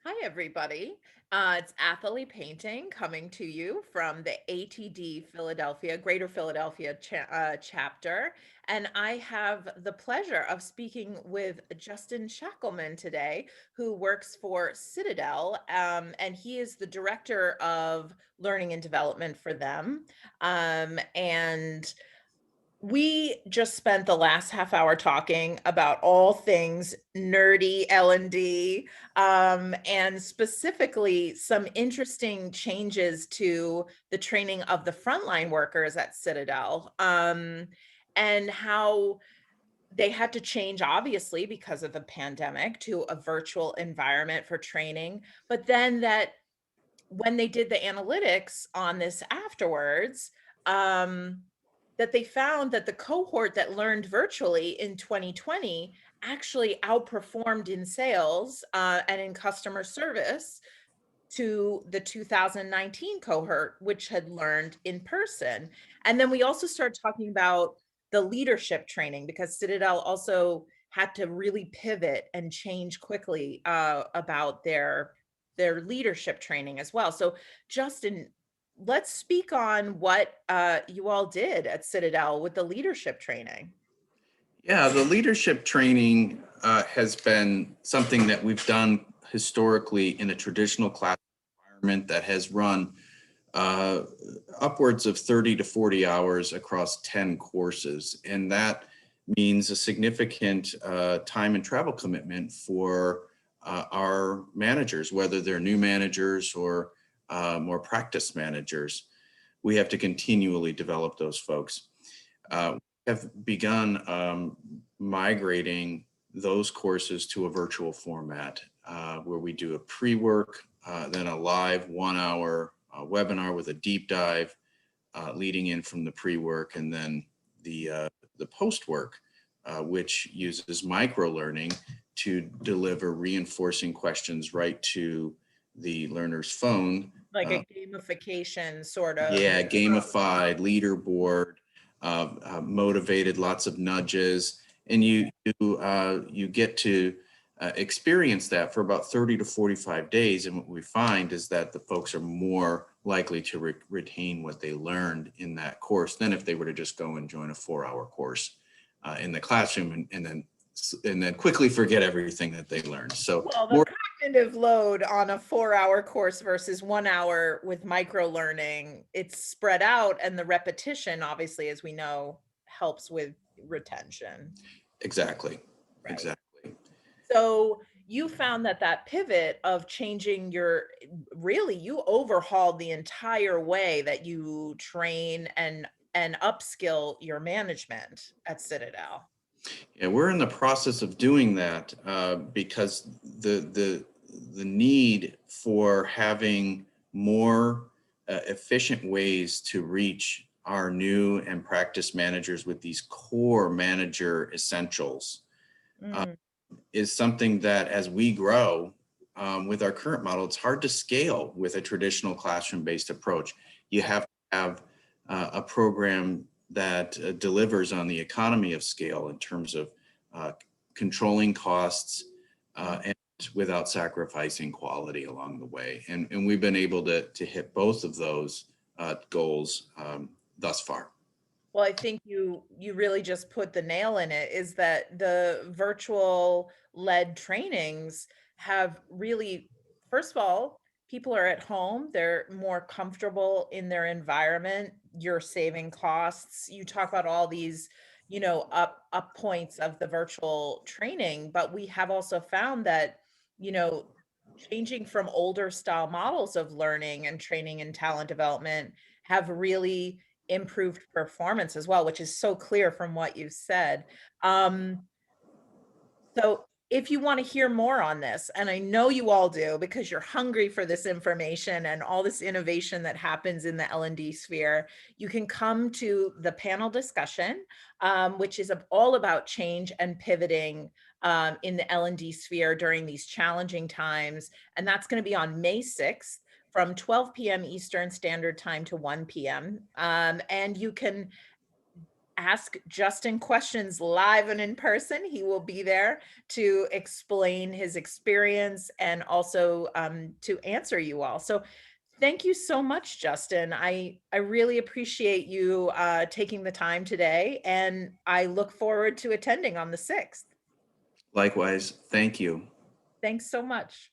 Hi, everybody. It's Athalie Painting coming to you from the ATD Philadelphia, Greater Philadelphia chapter. And I have the pleasure of speaking with Justin Schaelman today, who works for Citadel. And he is the director of learning and development for them. And we just spent the last half hour talking about all things nerdy L&D, and specifically some interesting changes to the training of the frontline workers at Citadel, and how they had to change, obviously, because of the pandemic to a virtual environment for training. But then that when they did the analytics on this afterwards, um, that they found that the cohort that learned virtually in 2020 actually outperformed in sales and in customer service to the 2019 cohort, which had learned in person. And then we also started talking about the leadership training because Citadel also had to really pivot and change quickly about their leadership training as well. So, Justin, let's speak on what you all did at Citadel with the leadership training. Yeah, the leadership training has been something that we've done historically in a traditional class environment that has run uh, upwards of 30 to 40 hours across 10 courses. And that means a significant time and travel commitment for our managers, whether they're new managers or more practice managers. We have to continually develop those folks. Have begun migrating those courses to a virtual format where we do a pre-work, then a live 1 hour webinar with a deep dive leading in from the pre-work, and then the post-work, which uses micro-learning to deliver reinforcing questions right to the learner's phone. Like a gamification sort of. Yeah, gamified leaderboard, motivated, lots of nudges, and you get to experience that for about 30 to 45 days. And what we find is that the folks are more likely to retain what they learned in that course than if they were to just go and join a 4 hour course in the classroom and then quickly forget everything that they learned. So Well, the more. cognitive load on a 4 hour course versus 1 hour with micro learning, it's spread out, and the repetition, obviously, as we know, helps with retention. Exactly. Right. Exactly. So you found that that pivot of changing really, you overhauled the entire way that you train and upskill your management at Citadel. Yeah, we're in the process of doing that because the need for having more efficient ways to reach our new and practice managers with these core manager essentials uh, Mm. is something that, as we grow with our current model, it's hard to scale with a traditional classroom-based approach. You have to have a program that delivers on the economy of scale in terms of uh, controlling costs and without sacrificing quality along the way. And we've been able to hit both of those goals thus far. Well, I think you really just put the nail in it, is that the virtual led trainings have really, first of all, people are at home, they're more comfortable in their environment, you're saving costs. You talk about all these, up points of the virtual training, but we have also found that, you know, changing from older style models of learning and training and talent development have really improved performance as well, which is so clear from what you said. Um, so if you want to hear more on this, and I know you all do because you're hungry for this information and all this innovation that happens in the L&D sphere, you can come to the panel discussion, which is all about change and pivoting in the L&D sphere during these challenging times. And that's going to be on May 6th from 12 p.m. Eastern Standard Time to 1 p.m. And you can ask Justin questions live and in person. He will be there to explain his experience and also to answer you all. So thank you so much, Justin. I really appreciate you taking the time today, and I look forward to attending on the 6th. Likewise, thank you. Thanks so much.